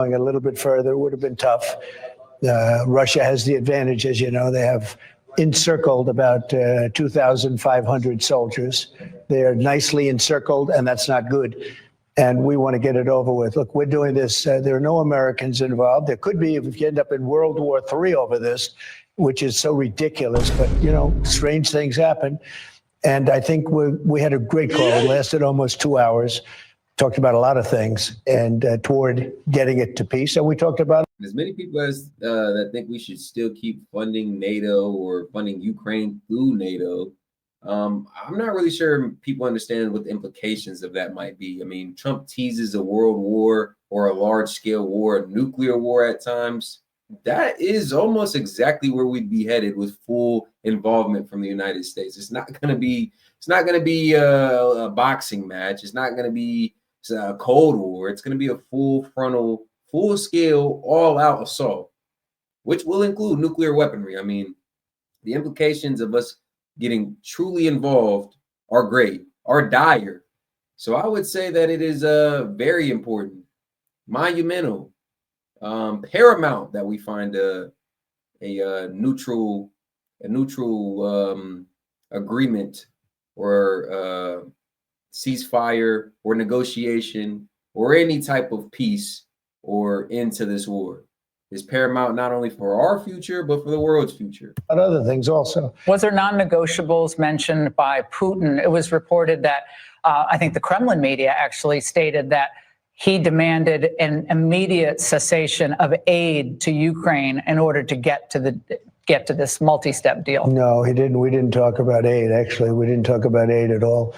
Going a little bit further would have been tough. Russia has the advantage, as you know. They have encircled about 2,500 soldiers. They are nicely encircled, and that's not good. And we want to get it over with. Look, we're doing this. There are no Americans involved. There could be if you end up in World War III over this, which is so ridiculous. But, you know, strange things happen. And I think we had a great call. It lasted almost 2 hours. Talked about a lot of things and toward getting it to peace. And we talked about as many people as that think we should still keep funding NATO or funding Ukraine through NATO. I'm not really sure people understand what the implications of that might be. I mean, Trump teases a world war or a large scale war, a nuclear war at times. That is almost exactly where we'd be headed with full involvement from the United States. It's not going to be a boxing match. It's not going to be a Cold War. It's going to be a full frontal, full scale, all out assault, which will include nuclear weaponry. I mean, the implications of us getting truly involved are great, are dire. So I would say that it is very important, monumental, paramount that we find a neutral agreement or ceasefire or negotiation or any type of peace or end to this war. Is paramount not only for our future, but for the world's future. and other things also. Was there non-negotiables mentioned by Putin? It was reported that I think the Kremlin media actually stated that he demanded an immediate cessation of aid to Ukraine in order to get to this multi-step deal. No, he didn't. We didn't talk about aid. Actually, we didn't talk about aid at all.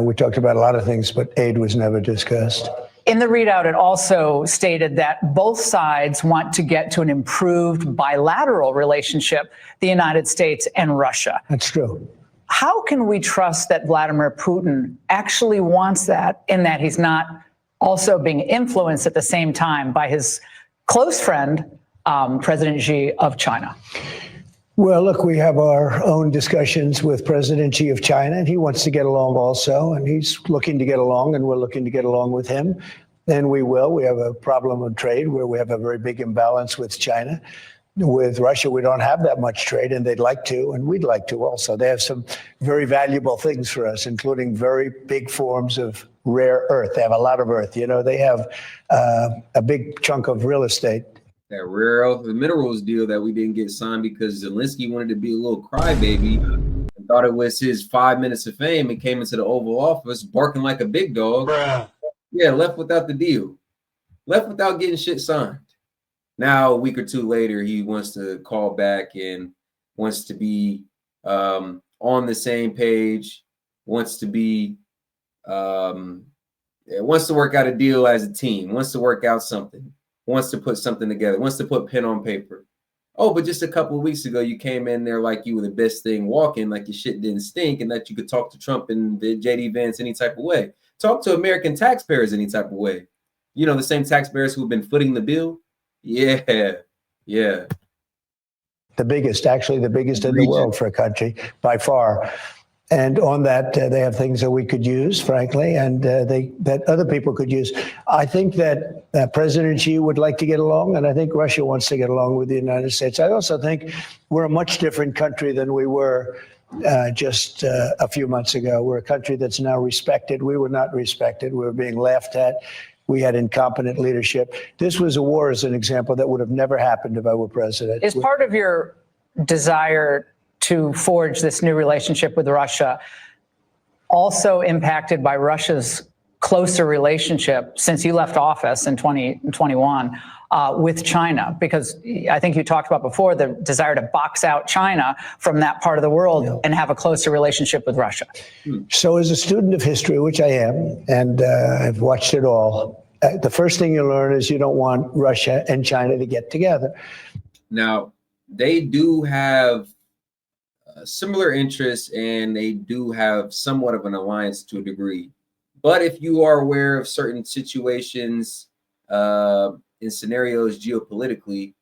We talked about a lot of things, but aid was never discussed. In the readout, it also stated that both sides want to get to an improved bilateral relationship, the United States and Russia. That's true. How can we trust that Vladimir Putin actually wants that, in that he's not also being influenced at the same time by his close friend, President Xi of China? Well, look, we have our own discussions with President Xi of China, and he wants to get along also, and he's looking to get along, and we're looking to get along with him. And we will. We have a problem of trade where we have a very big imbalance with China. With Russia, we don't have that much trade, and they'd like to, and we'd like to also. They have some very valuable things for us, including very big forms of rare earth. They have a lot of earth. You know, they have a big chunk of real estate. That rare earth minerals deal that we didn't get signed because Zelensky wanted to be a little crybaby and thought it was his 5 minutes of fame and came into the Oval Office barking like a big dog. Bruh. Yeah, left without the deal. Left without getting shit signed. Now, a week or two later, he wants to call back and wants to be on the same page, wants to be, wants to work out a deal as a team, wants to work out something. Wants to put something together, wants to put pen on paper. Oh, but just a couple of weeks ago, you came in there like you were the best thing walking, like your shit didn't stink, and that you could talk to Trump and JD Vance any type of way. Talk to American taxpayers any type of way. You know, the same taxpayers who've been footing the bill. Yeah. The biggest, actually the biggest in the world for a country by far. And on that, they have things that we could use, frankly, and that other people could use. I think that President Xi would like to get along, and I think Russia wants to get along with the United States. I also think we're a much different country than we were just a few months ago. We're a country that's now respected. We were not respected. We were being laughed at. We had incompetent leadership. This was a war, as an example, that would have never happened if I were president. Is part of your desire to forge this new relationship with Russia also impacted by Russia's closer relationship since you left office in 2021 with China? Because I think you talked about before the desire to box out China from that part of the world and have a closer relationship with Russia. So as a student of history, which I am, and I've watched it all, the first thing you learn is you don't want Russia and China to get together. Now, they do have similar interests, and they do have somewhat of an alliance to a degree. But if you are aware of certain situations in scenarios geopolitically,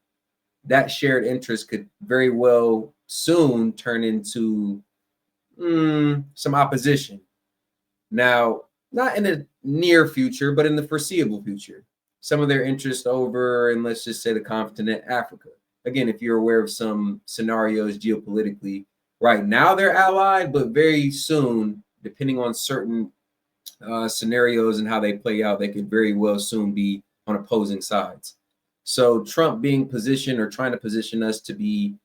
that shared interest could very well soon turn into some opposition. Now, not in the near future, but in the foreseeable future. some of their interest over, and let's just say the continent Africa. Again, if you're aware of some scenarios geopolitically, right now they're allied, but very soon, depending on certain scenarios and how they play out, they could very well soon be on opposing sides. So Trump being positioned or trying to position us to be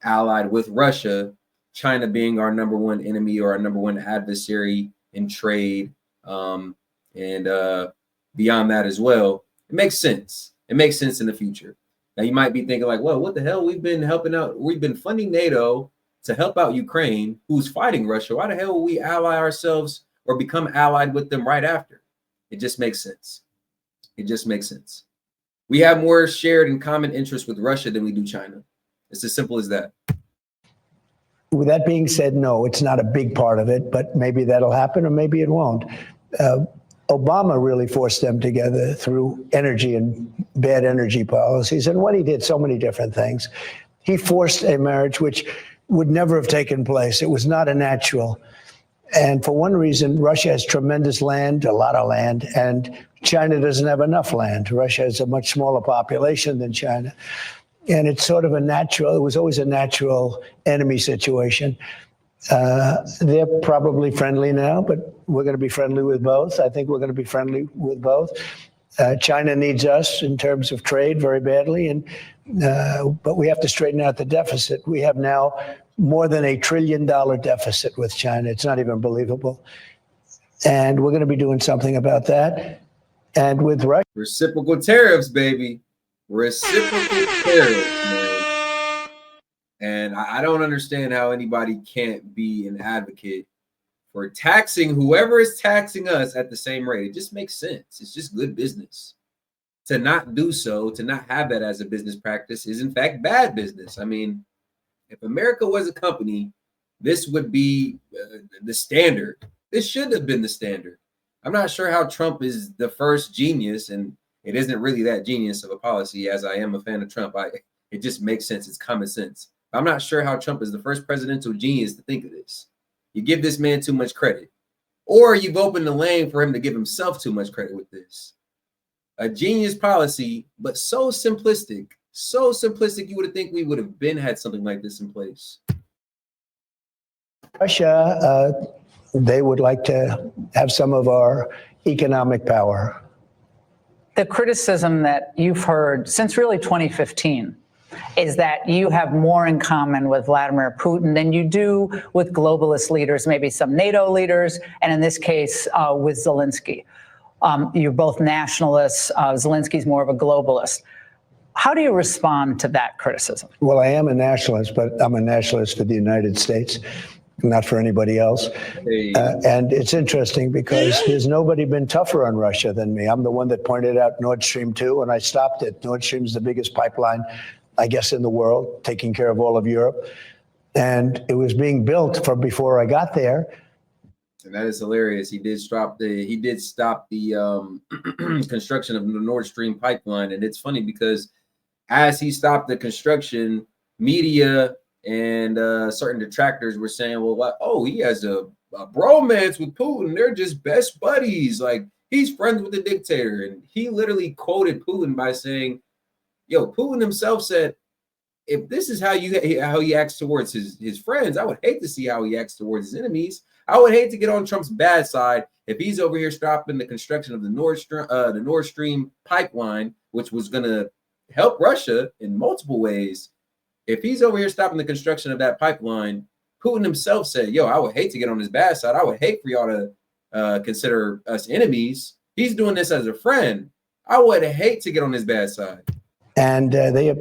allied with Russia, China being our number one enemy or our number one adversary in trade, and beyond that as well, it makes sense. It makes sense in the future. Now you might be thinking like, well, what the hell? We've been helping out. We've been funding NATO to help out Ukraine, who's fighting Russia. Why the hell will we ally ourselves or become allied with them right after? It just makes sense. It just makes sense. We have more shared and common interests with Russia than we do China. It's as simple as that. With that being said, no, it's not a big part of it, but maybe that'll happen or maybe it won't. Obama really forced them together through energy and bad energy policies. And what he did, so many different things. He forced a marriage which would never have taken place. It was not a natural. And for one reason, Russia has tremendous land, a lot of land, and China doesn't have enough land. Russia has a much smaller population than China. And it's sort of a natural, it was always a natural enemy situation. They're probably friendly now, but we're going to be friendly with both. I think we're going to be friendly with both. China needs us in terms of trade very badly, and but we have to straighten out the deficit. We have now more than $1 trillion deficit with China. It's not even believable. And we're going to be doing something about that. And with Russia. Reciprocal tariffs, baby. Reciprocal tariffs, man. And I don't understand how anybody can't be an advocate for taxing whoever is taxing us at the same rate. It just makes sense. It's just good business. To not do so, to not have that as a business practice is in fact bad business. I mean, if America was a company, this would be the standard. This should have been the standard. I'm not sure how Trump is the first genius, and it isn't really that genius of a policy, as I am a fan of Trump. It just makes sense. It's common sense. I'm not sure how Trump is the first presidential genius to think of this. You give this man too much credit, or you've opened the lane for him to give himself too much credit with this. A genius policy, but so simplistic you would think we would have had something like this in place. Russia, they would like to have some of our economic power. The criticism that you've heard since really 2015 is that you have more in common with Vladimir Putin than you do with globalist leaders, maybe some NATO leaders, and in this case, with Zelensky. You're both nationalists. Zelensky's more of a globalist. How do you respond to that criticism? Well, I am a nationalist, but I'm a nationalist for the United States, not for anybody else. Hey. And it's interesting because there's nobody been tougher on Russia than me. I'm the one that pointed out Nord Stream 2, and I stopped it. Nord Stream is the biggest pipeline, I guess, in the world, taking care of all of Europe. And it was being built from before I got there. And that is hilarious. He did stop the construction of the Nord Stream pipeline. And it's funny because as he stopped the construction, media and certain detractors were saying, well, oh, he has a bromance with Putin. They're just best buddies. Like, he's friends with the dictator. And he literally quoted Putin by saying, yo, Putin himself said, if this is how he acts towards his friends, I would hate to see how he acts towards his enemies. I would hate to get on Trump's bad side if he's over here stopping the construction of the Nord Stream pipeline, which was going to help Russia in multiple ways. If he's over here stopping the construction of that pipeline, Putin himself said, yo, I would hate to get on his bad side. I would hate for y'all to consider us enemies. He's doing this as a friend. I would hate to get on his bad side. And they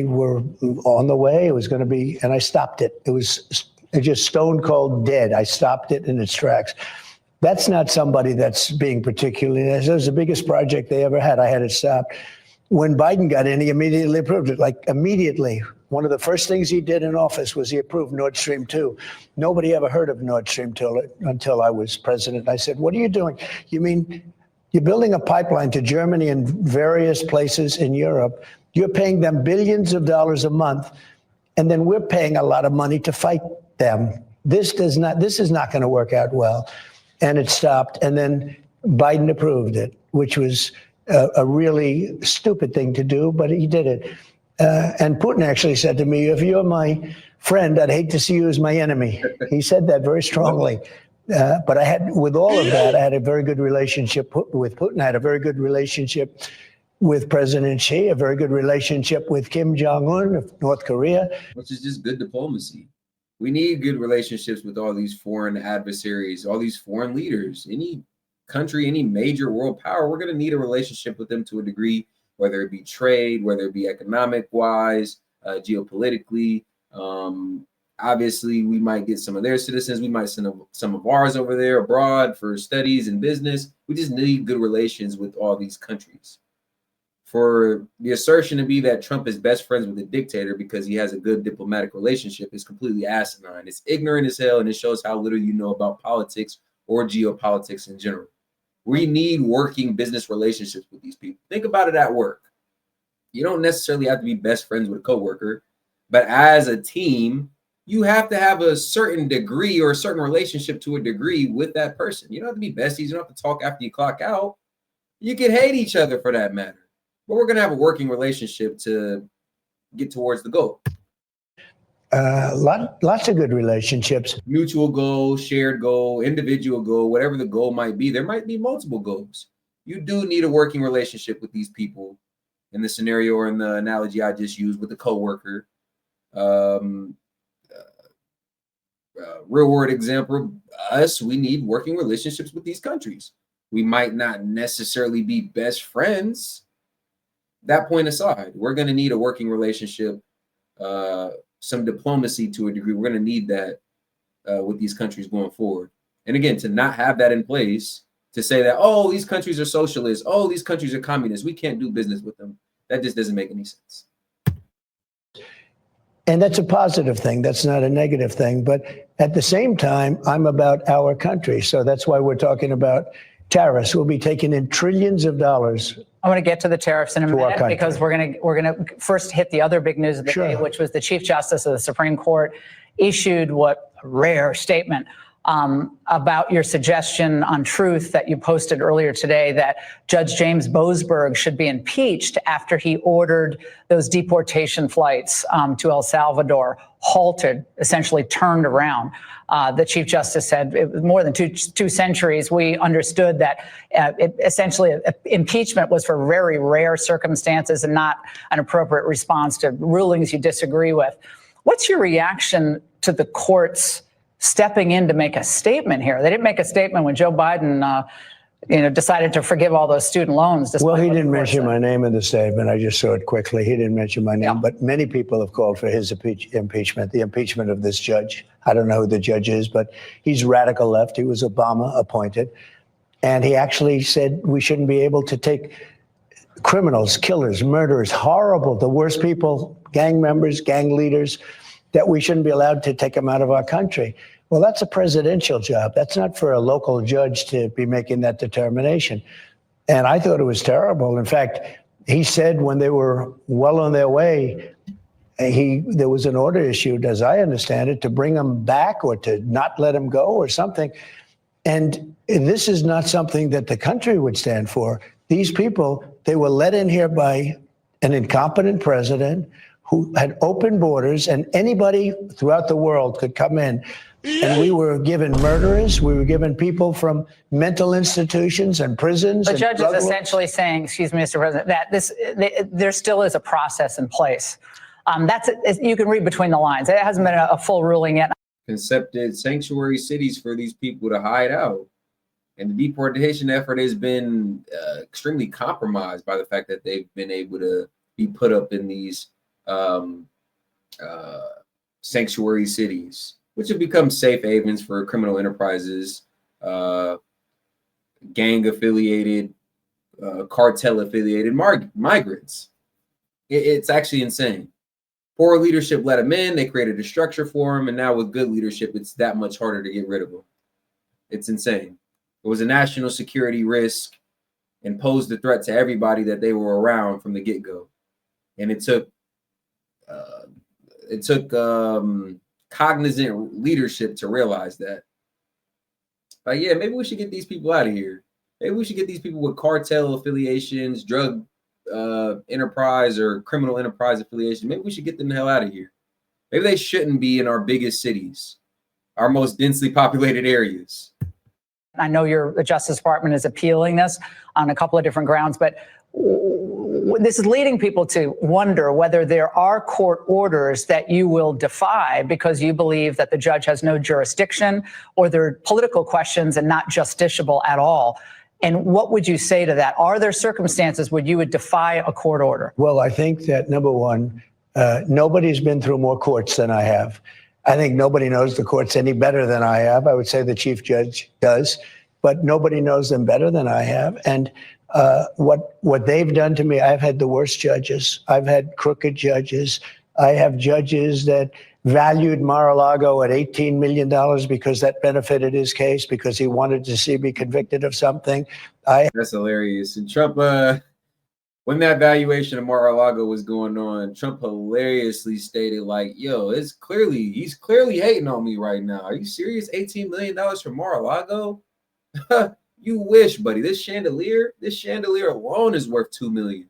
were on the way. It was going to be, and I stopped it. It was just stone cold dead. I stopped it in its tracks. That's not somebody that's being particularly, it was the biggest project they ever had. I had it stopped. When Biden got in, he immediately approved it, like immediately. One of the first things he did in office was he approved Nord Stream 2. Nobody ever heard of Nord Stream 2 until I was president. I said, what are you doing? You mean you're building a pipeline to Germany and various places in Europe. You're paying them billions of dollars a month, and then we're paying a lot of money to fight them. This is not going to work out well. And it stopped. And then Biden approved it, which was a really stupid thing to do, but he did it. And Putin actually said to me, if you're my friend, I'd hate to see you as my enemy. He said that very strongly. But I had, with all of that, I had a very good relationship with Putin. I had a very good relationship with President Xi, a very good relationship with Kim Jong-un of North Korea. Which is just good diplomacy. We need good relationships with all these foreign adversaries, all these foreign leaders. Any country, any major world power, we're going to need a relationship with them to a degree, whether it be trade, whether it be economic-wise, geopolitically. Obviously, we might get some of their citizens. We might send some of ours over there abroad for studies and business. We just need good relations with all these countries. For the assertion to be that Trump is best friends with a dictator because he has a good diplomatic relationship is completely asinine. It's ignorant as hell, and it shows how little you know about politics or geopolitics in general. We need working business relationships with these people. Think about it at work. You don't necessarily have to be best friends with a coworker, but as a team, you have to have a certain degree or a certain relationship to a degree with that person. You don't have to be besties. You don't have to talk after you clock out. You can hate each other for that matter. But we're going to have a working relationship to get towards the goal. Lots of good relationships. Mutual goal, shared goal, individual goal, whatever the goal might be. There might be multiple goals. You do need a working relationship with these people in the scenario or in the analogy I just used with the coworker. Real world example, us, we need working relationships with these countries. We might not necessarily be best friends. That point aside, we're going to need a working relationship, some diplomacy to a degree. We're going to need that with these countries going forward. And again, to not have that in place, to say that, oh, these countries are socialists, oh, these countries are communists, we can't do business with them. That just doesn't make any sense. And that's a positive thing. That's not a negative thing. But at the same time, I'm about our country. So that's why we're talking about tariffs. We'll be taking in trillions of dollars. I want to get to the tariffs in a minute because we're going to first hit the other big news of the day, which was the Chief Justice of the Supreme Court issued what a rare statement about your suggestion on Truth that you posted earlier today that Judge James Boasberg should be impeached after he ordered those deportation flights to El Salvador halted, essentially turned around. The Chief Justice said it was more than two centuries. We understood that essentially impeachment was for very rare circumstances and not an appropriate response to rulings you disagree with. What's your reaction to the courts stepping in to make a statement here? They didn't make a statement when Joe Biden decided to forgive all those student loans. Well, he didn't mention my name in the statement. I just saw it quickly. He didn't mention my name, yeah. But many people have called for his impeachment, the impeachment of this judge. I don't know who the judge is, but he's radical left. He was Obama appointed. And he actually said we shouldn't be able to take criminals, killers, murderers, horrible, the worst people, gang members, gang leaders, that we shouldn't be allowed to take them out of our country. Well, that's a presidential job. That's not for a local judge to be making that determination. And I thought it was terrible. In fact, he said when they were well on their way, there was an order issued, as I understand it, to bring them back or to not let them go or something. And this is not something that the country would stand for. These people, they were let in here by an incompetent president who had open borders, and anybody throughout the world could come in. And we were given murderers. We were given people from mental institutions and prisons. The judge is essentially saying, excuse me, Mr. President, that there still is a process in place. You can read between the lines. It hasn't been a full ruling yet. Concepted sanctuary cities for these people to hide out. And the deportation effort has been extremely compromised by the fact that they've been able to be put up in these sanctuary cities, which have become safe havens for criminal enterprises, gang-affiliated, cartel-affiliated migrants. It's actually insane. Poor leadership let them in. They created a structure for them, and now with good leadership, it's that much harder to get rid of them. It's insane. It was a national security risk and posed a threat to everybody that they were around from the get-go. And it took cognizant leadership to realize that. But yeah, maybe we should get these people out of here. maybe we should get these people with cartel affiliations, drug enterprise or criminal enterprise affiliation. Maybe we should get them the hell out of here. Maybe they shouldn't be in our biggest cities, our most densely populated areas. I know the Justice Department is appealing this on a couple of different grounds, but this is leading people to wonder whether there are court orders that you will defy because you believe that the judge has no jurisdiction or they're political questions and not justiciable at all. And what would you say to that? Are there circumstances where you would defy a court order? Well, I think that, number one, nobody's been through more courts than I have. I think nobody knows the courts any better than I have. I would say the chief judge does, but nobody knows them better than I have. And what they've done to me, I've had the worst judges. I've had crooked judges. I have judges that valued Mar-a-Lago at $18 million because that benefited his case, because he wanted to see me convicted of something. That's hilarious. And Trump, when that valuation of Mar-a-Lago was going on, Trump hilariously stated, like, yo, he's clearly hating on me right now. Are you serious? $18 million for Mar-a-Lago? You wish, buddy. This chandelier alone is worth $2 million.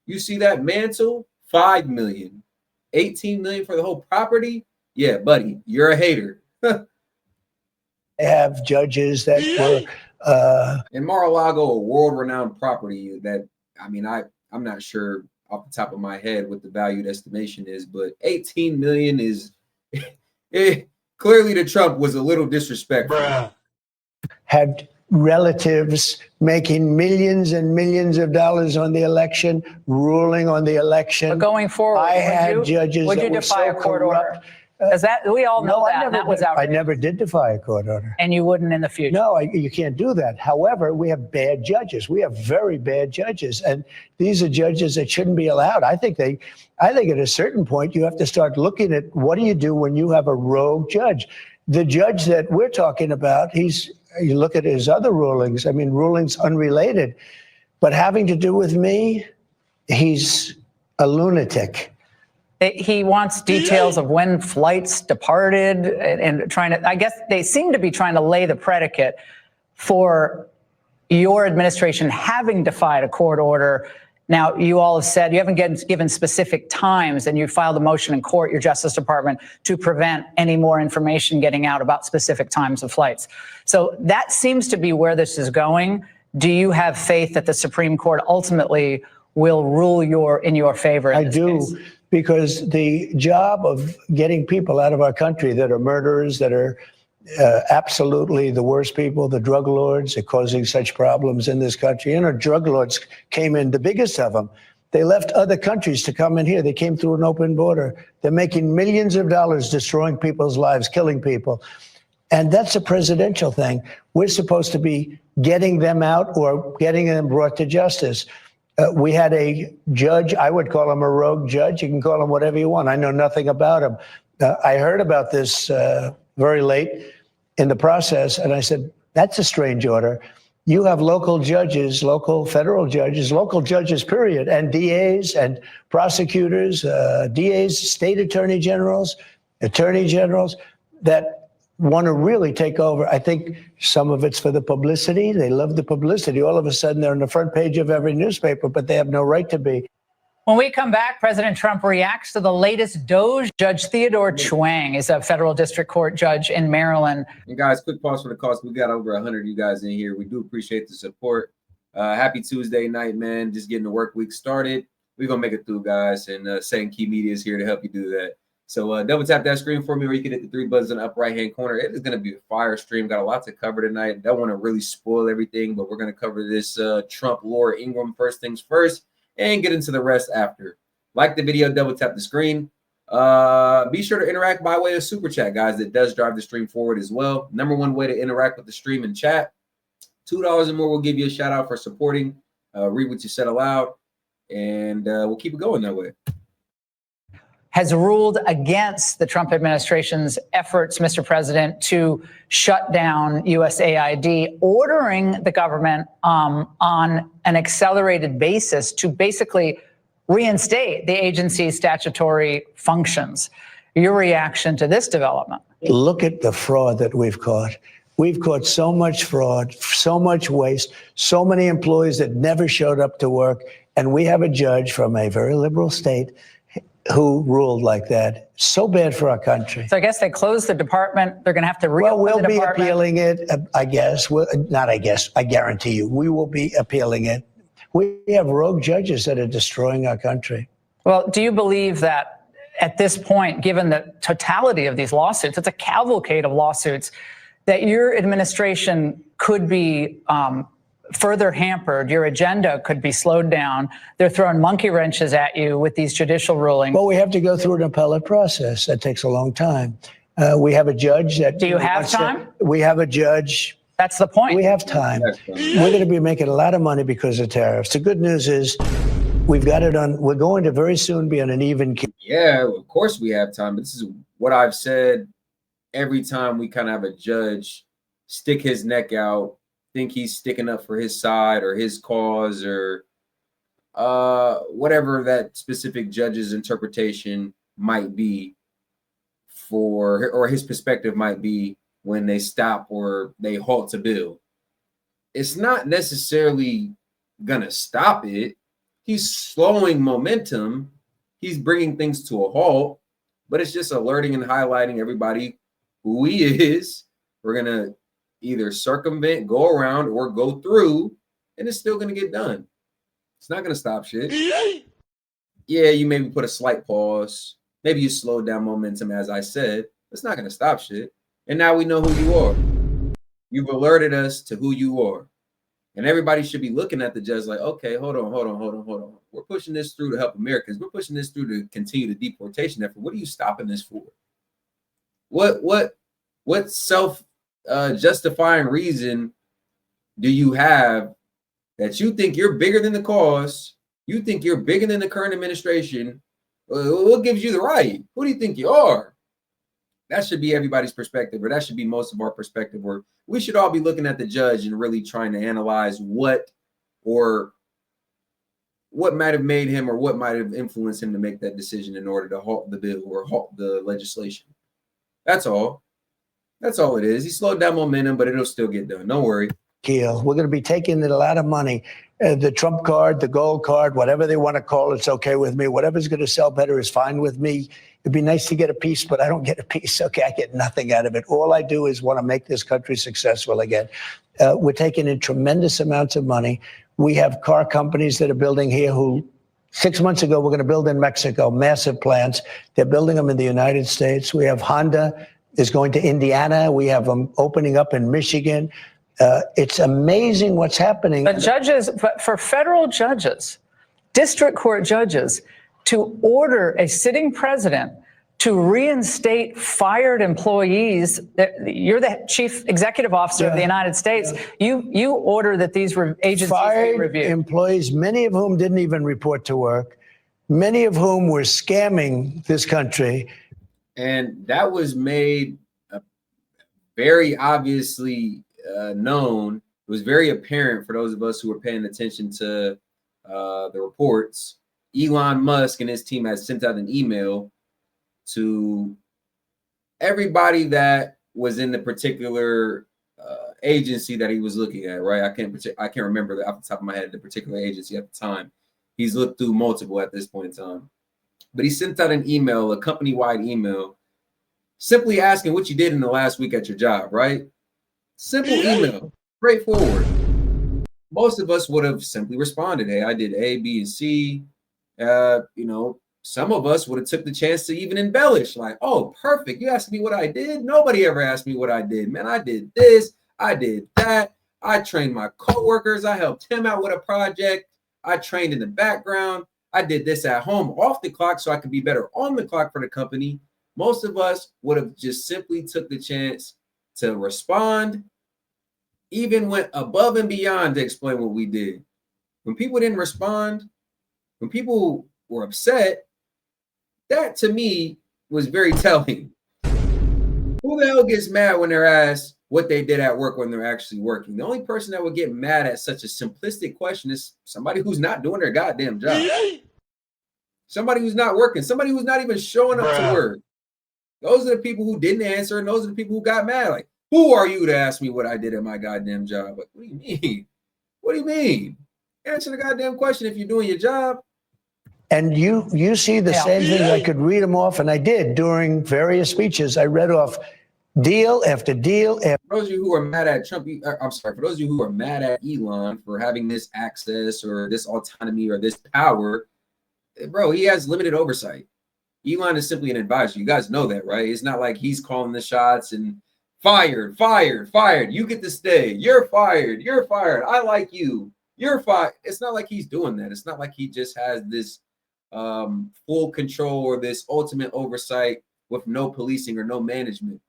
You see that mantle? $5 million. $18 million for the whole property? Yeah, buddy, you're a hater. I have judges that were and Mar-a-Lago, a world-renowned property that, I mean, I'm not sure off the top of my head what the valued estimation is, but 18 million is clearly to Trump was a little disrespectful. Had relatives making millions and millions of dollars on the election, ruling on the election. But going forward, I had judges would that you were defy so a court corrupt. order? Because that we all know that was I outrageous. never did defy a court order. And you wouldn't in the future. No, you can't do that. However, we have bad judges. We have very bad judges, and these are judges that shouldn't be allowed. I think at a certain point you have to start looking at what do you do when you have a rogue judge. The judge that we're talking about, you look at his other rulings. I mean, rulings unrelated, but having to do with me, he's a lunatic. He wants details of when flights departed and trying to, I guess they seem to be trying to lay the predicate for your administration having defied a court order. Now, you all have said you haven't given specific times, and you filed a motion in court, your Justice Department, to prevent any more information getting out about specific times of flights. So that seems to be where this is going. Do you have faith that the Supreme Court ultimately will rule in your favor? I do, because the job of getting people out of our country that are murderers, that are absolutely the worst people, the drug lords are causing such problems in this country. You know, drug lords came in, the biggest of them. They left other countries to come in here. They came through an open border. They're making millions of dollars destroying people's lives, killing people. And that's a presidential thing. We're supposed to be getting them out or getting them brought to justice. We had a judge, I would call him a rogue judge. You can call him whatever you want. I know nothing about him. I heard about this very late in the process, and I said, that's a strange order. You have local judges, local federal judges, local judges, period, and DAs and prosecutors, DAs, state attorney generals that want to really take over. I think some of it's for the publicity. They love the publicity. All of a sudden, they're on the front page of every newspaper, but they have no right to be. When we come back, President Trump reacts to the latest DOJ. Judge Theodore Chuang is a federal district court judge in Maryland. And guys, quick pause for the cause. We got over 100 of you guys in here. We do appreciate the support. Happy Tuesday night, man. Just getting the work week started. We're going to make it through, guys. And Setting Key Media is here to help you do that. So double tap that screen for me, or you can hit the 3 buttons in the upper right-hand corner. It is going to be a fire stream. Got a lot to cover tonight. Don't want to really spoil everything, but we're going to cover this Trump, Laura Ingraham first things first, and get into the rest after. Like the video, double tap the screen. Be sure to interact by way of super chat, guys. That does drive the stream forward as well. Number one way to interact with the stream and chat. $2 and more will give you a shout out for supporting. Read what you said aloud, and we'll keep it going that way. Has ruled against the Trump administration's efforts, Mr. President, to shut down USAID, ordering the government on an accelerated basis to basically reinstate the agency's statutory functions. Your reaction to this development? Look at the fraud that we've caught. We've caught so much fraud, so much waste, so many employees that never showed up to work. And we have a judge from a very liberal state who ruled like that. So bad for our country. So I guess they closed the department. They're going to have to reopen Well, we'll the be department. appealing it, I guess. Not I guess. I guarantee you, we will be appealing it. We have rogue judges that are destroying our country. Well, do you believe that at this point, given the totality of these lawsuits, it's a cavalcade of lawsuits, that your administration could be further hampered, your agenda could be slowed down? They're throwing monkey wrenches at you with these judicial rulings. Well, we have to go through an appellate process. That takes a long time. We have a judge that... Do you have time? We have a judge. That's the point. We have time. We're going to be making a lot of money because of tariffs. The good news is we've got it on. We're going to very soon be on an even keel. Yeah, of course we have time. But this is what I've said every time we kind of have a judge stick his neck out, think he's sticking up for his side or his cause or whatever that specific judge's interpretation might be for, or his perspective might be when they stop or they halt a bill. It's not necessarily gonna stop it. He's slowing momentum. He's bringing things to a halt, but it's just alerting and highlighting everybody who he is. We're gonna either circumvent, go around, or go through, and it's still gonna get done. It's not gonna stop shit. Yeah, you maybe put a slight pause. Maybe you slow down momentum, as I said. It's not gonna stop shit. And now we know who you are. You've alerted us to who you are. And everybody should be looking at the judge like, okay, hold on. We're pushing this through to help Americans. We're pushing this through to continue the deportation effort. What are you stopping this for? What self justifying reason do you have that you think you're bigger than the cause? You think you're bigger than the current administration? What gives you the right? Who do you think you are? That should be everybody's perspective, or that should be most of our perspective, where we should all be looking at the judge and really trying to analyze what might have made him or what might have influenced him to make that decision in order to halt the bill or halt the legislation. That's all. That's all it is. He slowed down momentum, but it'll still get done. Don't worry. We're going to be taking in a lot of money. The Trump card, the gold card, whatever they want to call it, it's okay with me. Whatever's going to sell better is fine with me. It'd be nice to get a piece, but I don't get a piece. Okay, I get nothing out of it. All I do is want to make this country successful again. We're taking in tremendous amounts of money. We have car companies that are building here who 6 months ago were going to build in Mexico, massive plants. They're building them in the United States. We have Honda is going to Indiana. We have them opening up in Michigan. It's amazing what's happening. But judges, for federal judges, district court judges, to order a sitting president to reinstate fired employees, you're the chief executive officer of the United States. You order that these agencies be reviewed. Fired employees, many of whom didn't even report to work, many of whom were scamming this country. And that was made very obviously known. It was very apparent for those of us who were paying attention to the reports. Elon Musk and his team had sent out an email to everybody that was in the particular agency that he was looking at, right? I can't remember off the top of my head the particular agency at the time. He's looked through multiple at this point in time. But he sent out an email, a company-wide email, simply asking what you did in the last week at your job, right? Simple email, straightforward. Most of us would have simply responded, hey, I did A, B, and C. Some of us would have took the chance to even embellish, like, oh, perfect. You asked me what I did? Nobody ever asked me what I did. Man, I did this. I did that. I trained my coworkers. I helped him out with a project. I trained in the background. I did this at home off the clock so I could be better on the clock for the company. Most of us would have just simply took the chance to respond, even went above and beyond to explain what we did. When people didn't respond, when people were upset, that to me was very telling. Who the hell gets mad when they're asked what they did at work when they're actually working? The only person that would get mad at such a simplistic question is somebody who's not doing their goddamn job. Somebody who's not working, somebody who's not even showing up to work. Those are the people who didn't answer, and those are the people who got mad. Like, Who are you to ask me what I did at my goddamn job? Like, what do you mean? What do you mean? Answer the goddamn question if you're doing your job. And you see the Yeah. same thing. I could read them off, and I did during various speeches. I read off deal after deal after. For those of you who are mad at Trump, I'm sorry, for those of you who are mad at Elon for having this access or this autonomy or this power, bro, he has limited oversight. Elon is simply an advisor. You guys know that, right? It's not like he's calling the shots and fired. You get to stay. You're fired. I like you. You're fired. It's not like he's doing that. It's not like he just has this full control or this ultimate oversight with no policing or no management.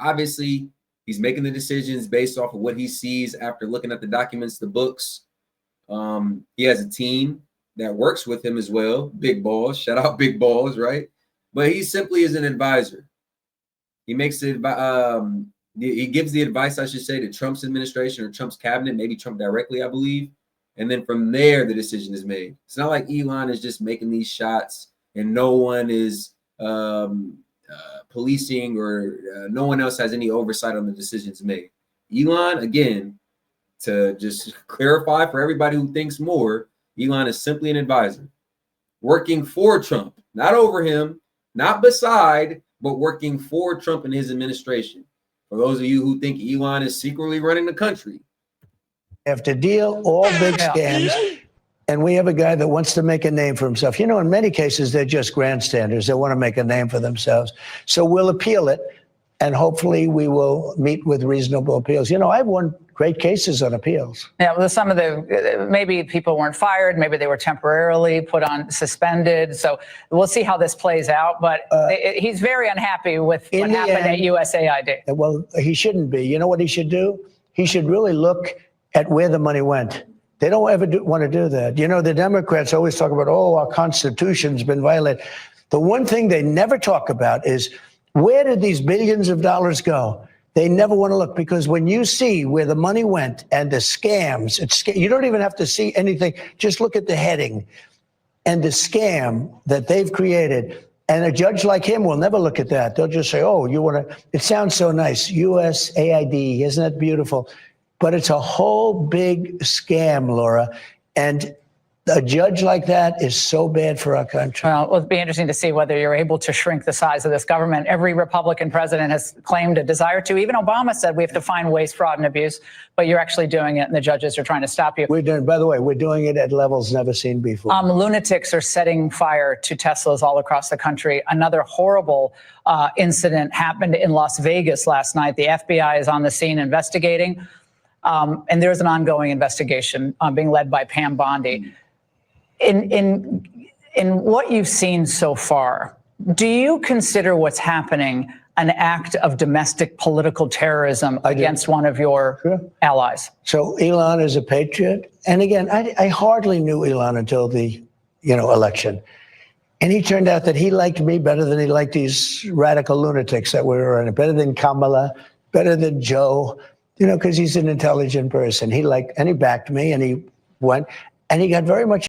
Obviously, he's making the decisions based off of what he sees after looking at the documents, the books. He has a team that works with him as well. Big balls, shout out big balls, right? But he simply is an advisor. He makes it. He gives the advice, I should say, to Trump's administration or Trump's cabinet, maybe Trump directly, I believe. And then from there, the decision is made. It's not like Elon is just making these shots and no one is policing or no one else has any oversight on the decisions made. Elon, again, to just clarify for everybody who thinks more, Elon is simply an advisor working for Trump, not over him, not beside, but working for Trump and his administration. For those of you who think Elon is secretly running the country. After deal, all big scams. And we have a guy that wants to make a name for himself. You know, in many cases, they're just grandstanders. They want to make a name for themselves. So we'll appeal it, and hopefully we will meet with reasonable appeals. You know, I've won great cases on appeals. Yeah, well, some of the, maybe people weren't fired, maybe they were temporarily put on suspended. So we'll see how this plays out. But he's very unhappy with what happened at USAID. Well, he shouldn't be. You know what he should do? He should really look at where the money went. They don't ever want to do that. You know, the Democrats always talk about, oh, our Constitution's been violated. The one thing they never talk about is where did these billions of dollars go? They never want to look, because when you see where the money went and the scams, you don't even have to see anything. Just look at the heading and the scam that they've created. And a judge like him will never look at that. They'll just say, oh, you want to, it sounds so nice. USAID, isn't that beautiful? But it's a whole big scam, Laura. And a judge like that is so bad for our country. Well, it'll be interesting to see whether you're able to shrink the size of this government. Every Republican president has claimed a desire to. Even Obama said we have to find waste, fraud, and abuse. But you're actually doing it, and the judges are trying to stop you. We're doing, by the way, we're doing it at levels never seen before. Lunatics are setting fire to Teslas all across the country. Another horrible incident happened in Las Vegas last night. The FBI is on the scene investigating. And there's an ongoing investigation being led by Pam Bondi. In what you've seen so far, do you consider what's happening an act of domestic political terrorism against one of your allies? So Elon is a patriot. And again, I hardly knew Elon until the election. And he turned out that he liked me better than he liked these radical lunatics that were running, better than Kamala, better than Joe. Because he's an intelligent person. And he backed me, and he went, and he got very much